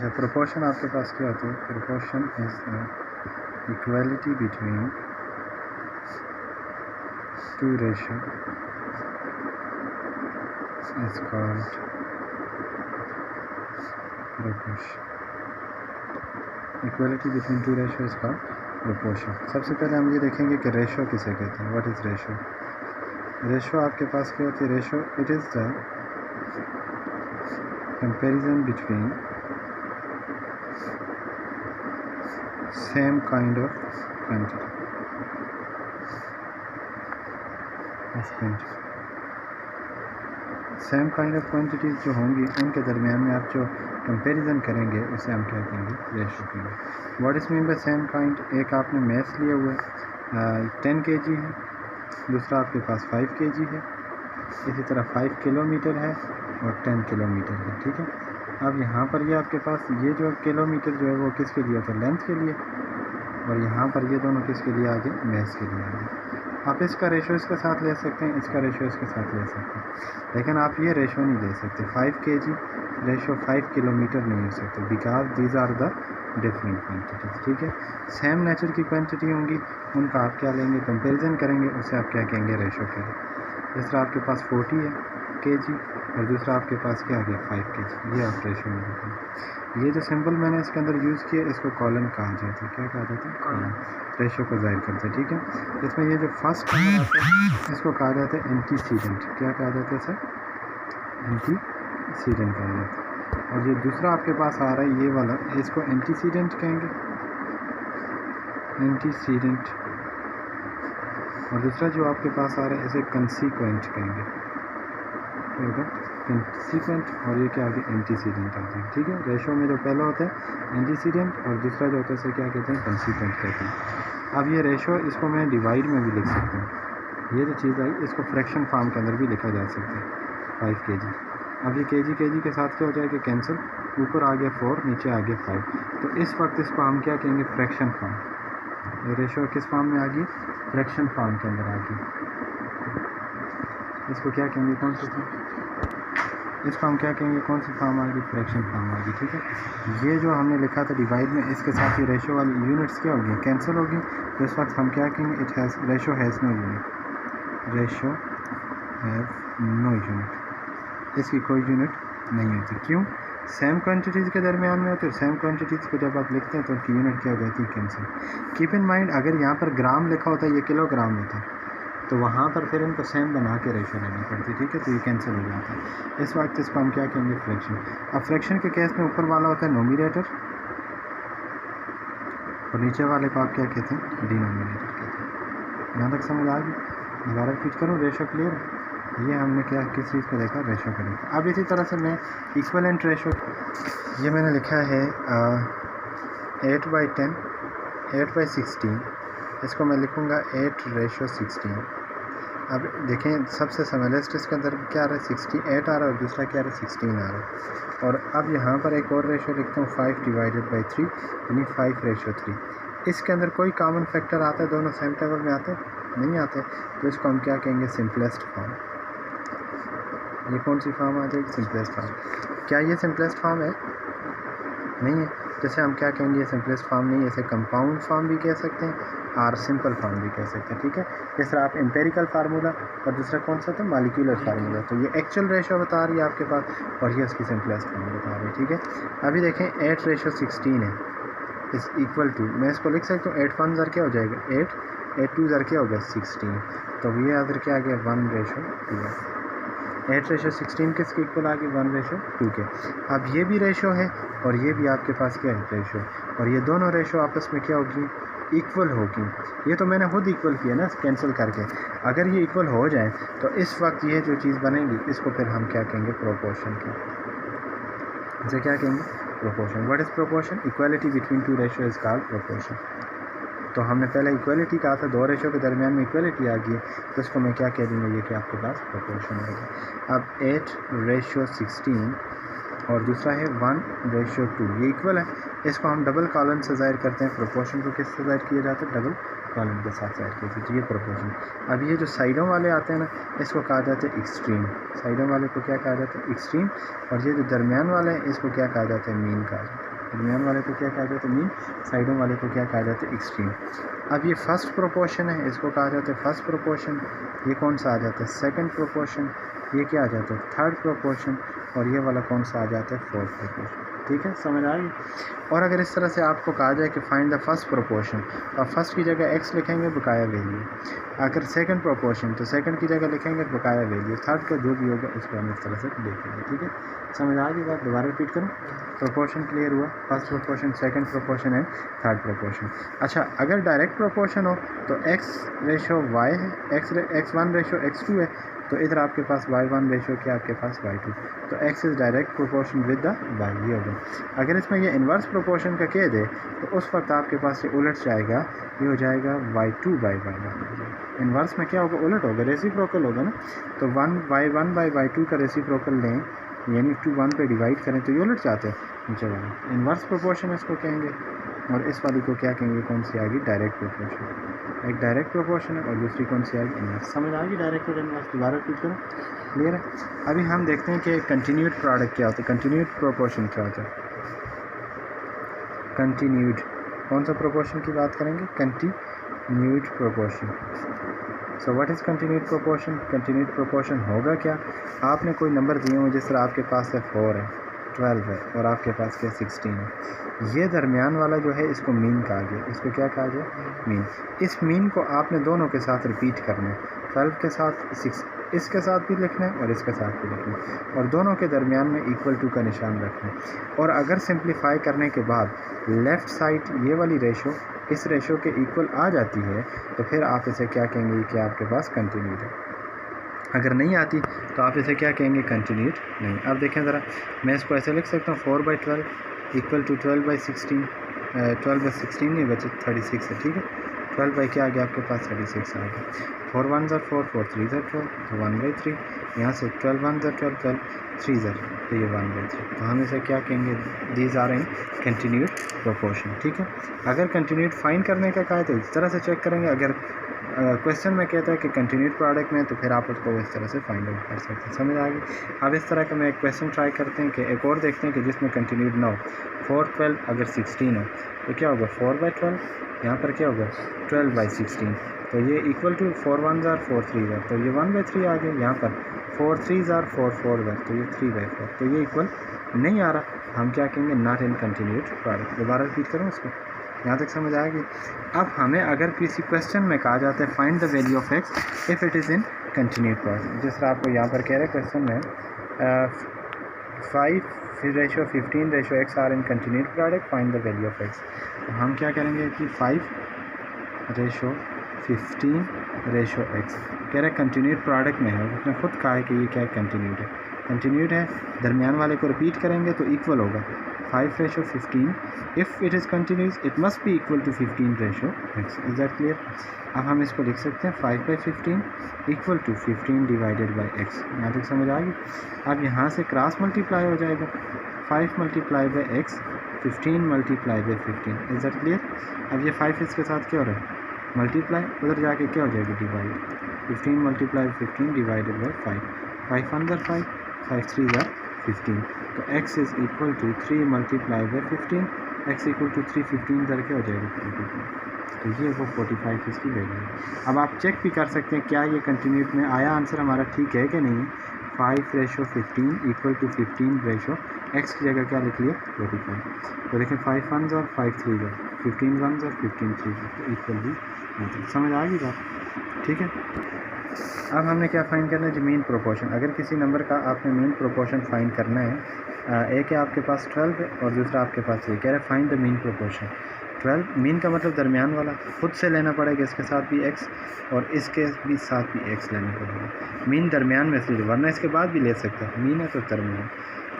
अच्छा, प्रोपोर्शन आपके पास क्या होती है? Proportion is equality between two ratio is called proportion. Equality between two ratio is called proportion. सबसे पहले हम ये देखेंगे कि रेशियो किसे कहते हैं। What is ratio? रेशियो आपके पास क्या होती है? Ratio it is the comparison between same kind of quantity. Same kind of quantities जो होंगी उनके दरमियान में आप जो कंपैरिजन करेंगे उसे हम क्या कहेंगे? रेशियो कहेंगे। What is mean by same kind? एक आपने मैथ लिए हुए 10 kg है, दूसरा आपके पास 5 kg है, इसी तरह 5 किलोमीटर है और 10 किलोमीटर है। ठीक है, अब यहाँ पर ये आपके पास ये जो किलोमीटर जो है वो किसके लिए होता है? लेंथ के लिए, और यहाँ पर ये दोनों किसके लिए आगे? मैथ के लिए आगे। आप इसका रेशो इसके साथ ले सकते हैं, इसका रेशो इसके साथ ले सकते हैं, लेकिन आप ये रेशो नहीं ले सकते। 5 kg रेशो 5 किलोमीटर नहीं हो सकते, because these are the different quantities. ठीक है, सेम नेचर की क्वांटिटी होंगी, उनका आप क्या लेंगे? कंपैरिजन करेंगे, उसे आप क्या कहेंगे? रेशो कहेंगे। जिस तरह आपके पास 40 kg और दूसरा आपके पास क्या आ गया? 5 kg। ये आप रेशो में देखेंगे। ये जो सिंबल मैंने इसके अंदर यूज़ किया इसको कॉलन कहा जाता है। क्या कहा जाता है? कॉलन। रेशो को जाहिर करते हैं। ठीक है, इसमें ये जो फर्स्ट नंबर आता है इसको कहा जाता है एंटीसीडेंट। क्या कहा जाता है सर? एंटीसीडेंट कहा जाता है। और ये दूसरा आपके पास आ रहा है ये वाला, इसको एंटीसीडेंट कहेंगे, एंटीसीडेंट। और दूसरा जो आपके पास आ रहा है इसे कंसीक्वेंट कहेंगे। कंसीक्वेंट, और ये क्या आगे? एंटीसीडेंट आते हैं। ठीक है, रेशो में जो पहला होता है एंटीसीडेंट और दूसरा जो होता है इसे क्या कहते हैं? कंसीक्वेंट कहते हैं। अब ये रेशो इसको मैं डिवाइड में भी लिख सकता हूँ। ये जो चीज़ आई इसको फ्रैक्शन फॉर्म के अंदर भी लिखा जा सकता है। 5 kg, अब ये kg के साथ क्या हो जाएगा? कैंसिल, ऊपर आ गया 4, नीचे आ गया 5। तो इस वक्त इसको हम क्या कहेंगे? Fraction form. ये रेशो किस फॉर्म में आ गई? फ्रैक्शन फॉर्म के अंदर आ गई। इसको क्या कहेंगे? कौन सी फॉर्म? इसको हम क्या कहेंगे? कौन सी फॉर्म आ गई? फ्रैक्शन फॉर्म आ गई। ठीक है, ये जो हमने लिखा था डिवाइड में, इसके साथ ही रेशो वाली यूनिट्स क्या होगी? कैंसिल होगी। तो इस वक्त हम क्या कहेंगे? It has ratio has no unit. Ratio has no unit, इसकी कोई यूनिट नहीं होती। क्यों? सेम क्वांटिटीज़ के दरमियान में होते हैं। सेम क्वांटिटीज़ को जब आप लिखते हैं तो उनकी यूनिट क्या हो जाती है? कैंसिल। कीप इन माइंड, अगर यहाँ पर ग्राम लिखा होता है, ये किलोग्राम होता है, तो वहाँ पर फिर इनको सेम बना के रेशो लेनी पड़ती है। ठीक है, तो ये कैंसिल हो जाता है। इस वक्त इसको हम क्या कहेंगे? फ्रैक्शन। अब फ्रैक्शन के केस में ऊपर वाला होता है नोमिनेटर और नीचे वाले को आप क्या कहते हैं? डिनोमिनेटर कहते हैं। यहाँ तक समझ आ गई? दोबारा रिपीट करूँ? रेशो क्लियर है? ये हमने क्या किस चीज़ को देखा? रेशो को देखा। अब इसी तरह से मैं इक्विवेलेंट रेशो, ये मैंने लिखा है 8/10, 8/16, इसको मैं लिखूँगा 8:16। अब देखें सबसे स्मॉलेस्ट इसके अंदर क्या आ रहा है? 68 आ रहा है और दूसरा क्या आ रहा है? 16 आ रहा है। और अब यहाँ पर एक और रेशो लिखता हूँ 5/3 यानी 5:3। इसके अंदर कोई कॉमन फैक्टर आता है? दोनों सेम टेबल में आते नहीं आते, तो इसको हम क्या कहेंगे? Simplest form. ये कौन सी फॉर्म आ जाएगी? Simplest form. क्या ये सिंपलेस्ट फॉर्म है? नहीं है। जैसे हम क्या कहेंगे? सिंपलेस्ट फॉर्म नहीं है, इसे कंपाउंड फॉर्म भी कह सकते हैं और सिंपल फॉर्म भी कह सकते हैं। ठीक है, जिस तरह आप एम्पेरिकल फार्मूला और दूसरा कौन सा था? Molecular formula. तो ये एक्चुअल रेशो बता रही है आपके पास और ये उसकी सिंपलेस्ट फॉर्म बता रही है। ठीक है, अभी देखें 8:16 है, इस इक्वल टू, मैं इसको लिख सकता हूँ 8 ज़र क्या हो जाएगा? 8, 8 2 ज़र क्या हो गया? 16। तो ये अदर क्या आ गया? 1:2। 8:16 किसके इक्वल आ गई? 1:2 के। अब ये भी रेशो है और ये भी आपके पास क्या है? रेशो। और ये दोनों रेशो आपस में क्या होगी? इक्वल होगी। ये तो मैंने खुद इक्वल किया ना कैंसिल करके। अगर ये इक्वल हो जाए तो इस वक्त ये जो चीज़ बनेगी इसको फिर हम क्या कहेंगे? प्रोपोर्शन की। इसे क्या कहेंगे? Proportion. What is proportion? Equality between two ratio is called proportion. तो हमने पहले इक्वालिटी कहा था, दो रेशो के दरमियान में इक्वालिटी आ गई है, तो इसको मैं क्या कह दूँगा? ये कि आपके पास प्रोपोर्शन होगा। अब 8:16 और दूसरा है 1:2, ये इक्वल है। इसको हम डबल कॉलन से ज़ाहिर करते हैं। प्रोपोर्शन को किससे ज़ाहिर किया जाता है? डबल कॉलन के साथ ज़ाहिर किया जाता है। ये प्रोपोर्शन। अब ये जो साइडों वाले आते हैं ना, इसको कहा जाता है एक्सट्रीम। साइडों वाले को क्या कहा जाता है? एक्सट्रीम। और ये जो दरमियान वाले हैं इसको क्या कहा जाता है? मीन कहा जाता है। दरमियान वाले को क्या कहा जाता है मीन, साइडों वाले को क्या कहा जाता है एक्सट्रीम। अब ये फर्स्ट प्रोपोर्शन है, इसको कहा जाता है फर्स्ट प्रोपोर्शन। ये कौन सा आ जाता है सेकंड प्रोपोर्शन, ये क्या आ जाता है थर्ड प्रोपोर्शन, और ये वाला कौन सा आ जाता है फोर्थ प्रोपोर्शन। ठीक है, समझ आ गई। और अगर इस तरह से आपको कहा जाए कि फाइंड द फर्स्ट प्रोपोर्शन, तो फर्स्ट की जगह एक्स लिखेंगे बकाया वैल्यू, अगर सेकंड प्रोपोर्शन तो सेकंड की जगह लिखेंगे बकाया वैल्यू, थर्ड का जो भी होगा उसको हम इस तरह से देखेंगे। ठीक है, समझ आ गई बात। दोबारा रिपीट करूँ, प्रोपोर्शन क्लियर हुआ, first proportion, second proportion and third proportion. अच्छा, अगर डायरेक्ट प्रोपोर्शन हो तो एक्स रेशो वाई है, x1 रेशो x2 है, तो इधर आपके पास y1 रेशो क्या आपके पास y2, तो x is direct proportion with the y, ये होगा। अगर इसमें ये इन्वर्स प्रोपोर्शन का कह दे तो उस वक्त आपके पास ये उलट जाएगा, ये हो जाएगा y2 बाई y1। इन्वर्स में क्या होगा, उलट होगा, रेसिप्रोकल होगा ना, तो y1 बाई y2 का रेसिप्रोकल लें, यानी 2 1 पे डिवाइड करें तो ये उलट जाते हैं नीचे वाला। इन्वर्स प्रोपोर्शन इसको कहेंगे, और इस वाली को क्या कहेंगे, कौन सी आएगी, डायरेक्ट प्रोपोर्शन। एक डायरेक्ट प्रोपोर्शन है और दूसरी कौन सी आएगी, इन्वर्स। समझ आ गई डायरेक्ट और इन्वर्स। दोबारा रिपीट करो, क्लियर है। अभी हम देखते हैं कि कंटिन्यूड प्रोडक्ट क्या होता है, कंटिन्यूड प्रोपोर्शन क्या होता है। कंटिन्यूड कौन सा प्रोपोर्शन की बात करेंगे, continued proportion. So what is continued proportion. Continued proportion होगा क्या, आपने कोई नंबर दिए हुए, जिस तरह आपके पास है 4 है, 12 है, और आपके पास क्या 16 है, ये दरमियान वाला जो है इसको मीन कहा गया, इसको क्या कहा गया, मीन। इस मीन को आपने दोनों के साथ रिपीट करना है, 12 के साथ 6, इसके साथ भी लिखना है और इसके साथ भी लिखना है, और दोनों के दरमियान में इक्वल टू का निशान रखना है। और अगर सिंप्लीफाई करने के बाद लेफ़्ट साइड ये वाली रेशो इस रेशो के इक्वल आ जाती है, तो फिर आप इसे क्या कहेंगे कि आपके पास कंटिन्यूड है। अगर नहीं आती तो आप इसे क्या कहेंगे, कंटिन्यूड नहीं। अब देखें ज़रा, मैं इसको ऐसे लिख सकता हूँ 4/12 इक्वल टू 12/16, 12/16 नहीं बचे 36 है। ठीक है, 12 बाई क्या आ गया आपके पास 36 आ गया। 4 1 4 4 3 12, तो 1/3, यहाँ से 12 1 12 12 3 तो ये 1/3, तो हम इसे क्या कहेंगे, these are in continued proportion. ठीक है, अगर कंटिन्यूड फाइंड करने का कहा है तो इस तरह से चेक करेंगे, अगर क्वेश्चन में कहता है कि कंटिन्यूड प्रोडक्ट में, तो फिर आप उसको इस तरह से फाइंड आउट कर सकते हैं। समझ आ गई। अब इस तरह का मैं एक क्वेश्चन ट्राई करते हैं कि एक और देखते हैं कि जिसमें कंटिन्यूड ना हो। 4 12 अगर 16 हो तो क्या होगा, 4/12, यहाँ पर क्या होगा 12/16, तो ये इक्वल टू 4 1 4 3 तो ये 1/3 आ गया। यहाँ पर 4 3 4 4 तो ये 3/4, तो ये इक्वल नहीं आ रहा, हम क्या कहेंगे, नॉट इन कंटिन्यूड प्रोडक्ट। दोबारा रिपीट करूँ इसको, यहाँ तक समझ आएगी। अब हमें अगर किसी क्वेश्चन में कहा जाता है find the value of x if it is in continued product, जिस तरह आपको यहाँ पर कह रहे हैं क्वेश्चन में 5/15 are in continued product, find the value of x. तो हम क्या करेंगे कि 5/15 एक्स कह रहे हैं कंटिन्यूड प्रोडक्ट में है, उसने खुद कहा है कि ये क्या कंटिन्यूड है, कंटिन्यूड है। दरमियान वाले को रिपीट करेंगे तो इक्वल होगा 5/15, if it is continuous it must be equal to 15/x। Is that clear. अब हम इसको लिख सकते हैं 5/15 equal to 15 divided by x। यहाँ तक समझ आ गई। अब यहाँ से क्रॉस मल्टीप्लाई हो जाएगा, 5 multiply by x, 15 multiply by 15। Is that clear. अब ये 5 इसके साथ क्या हो रहा है, मल्टीप्लाई, उधर जाके क्या हो जाएगी, डिवाइड। 15 मल्टीप्लाई 15 डिवाइडेड बाई 5, 5 1 5, 5 3 15, तो x is equal to 3 multiply by 15, x equal to 3, 15 इधर क्या हो जाएगा 45, तो ये वो 45 इसकी वैल्यू है। अब आप चेक भी कर सकते हैं क्या ये कंटिन्यूड में आया, आंसर हमारा ठीक है कि नहीं। 5/15 इक्वल टू 15 x की जगह क्या लिख लिया 45, तो देखें 5 1 और 5 3 15 1 और 15 3, तो इक्वल भी समझ आ गई बात। ठीक है, अब हमने क्या फाइंड करना है जी, मीन प्रोपोर्शन। अगर किसी नंबर का आपने मीन प्रोपोर्शन फाइंड करना है, एक है आपके पास 12 है और दूसरा आपके पास ये कह रहा है find the mean proportion. 12 mean का मतलब दरमियान वाला, खुद से लेना पड़ेगा, इसके साथ भी x और इसके भी साथ भी x लेना पड़ेगा। मीन दरमियान में से, वरना इसके बाद भी ले सकता है, मीन है तो दरमियान।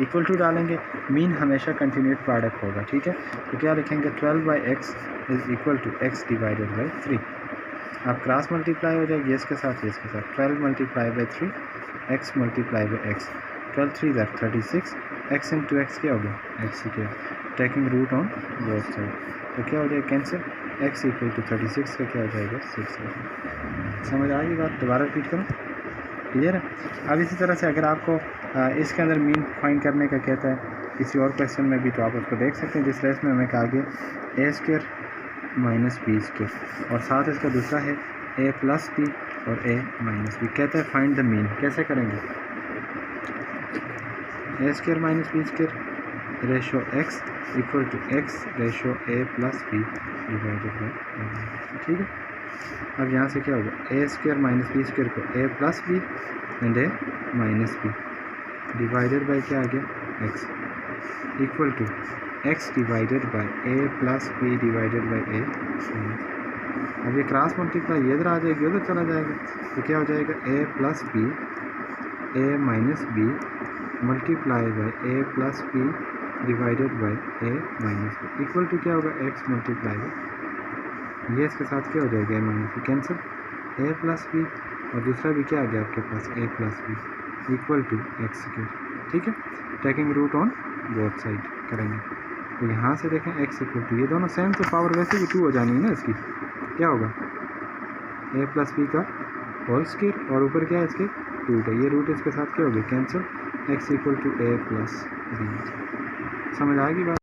इक्वल टू डालेंगे, मीन हमेशा कंटिन्यूड प्रोडक्ट होगा। ठीक है, तो क्या लिखेंगे 12/x is equal to x divided by 3। अब क्रॉस मल्टीप्लाई हो जाएगी इसके साथ, इसके साथ 12 multiply by 3, x multiply by x, 12 3 36, x into x क्या हो गया, x ही क्या, taking root on both side, तो क्या हो जाएगा कैंसिल, x इक्वल टू 36 का क्या हो जाएगा 6 हो जाएगा। समझ आ गई बात, दोबारा रिपीट करूँ, क्लियर है। अब इसी तरह से अगर आपको इसके अंदर मीन फाइंड करने का कहता है किसी और क्वेश्चन में भी, तो आप उसको देख सकते हैं। जिस तरह इसमें हमें कहा गया ए स्क्वायर माइनस बी स्क्वायर, और साथ इसका दूसरा है ए प्लस बी और ए माइनस बी। कहते हैं फाइंड द मीन। कैसे करेंगे? A square minus B square ratio X equal to X ratio A plus B divided by A. ठीक है, अब यहाँ से क्या होगा? A square minus B square को A plus B and A minus B divided by क्या आ गया? X equal to X divided by A plus B divided by A. अब ये क्रॉस मल्टीप्लाई ये इधर आ जाएगी, उधर चला जाएगा, तो क्या हो जाएगा? A plus B A minus B multiply by A plus B divided by A minus B equal to क्या होगा? एक्स मल्टीप्लाई बाई ये इसके साथ क्या हो जाएगा? A minus B cancel, A plus B और दूसरा भी क्या आ गया आपके पास? A plus B equal to X square. ठीक है, taking root on both side करेंगे, तो यहाँ से देखें एक्स इक्वल टू, ये दोनों सेम, तो पावर वैसे भी 2 हो जानी है ना इसकी। क्या होगा? ए प्लस बी का होल स्क्वायर और ऊपर क्या है इसके? रूट है, ये रूट इसके साथ क्या हो गया? Cancel, x equal to a plus b. समझ आएगी बात?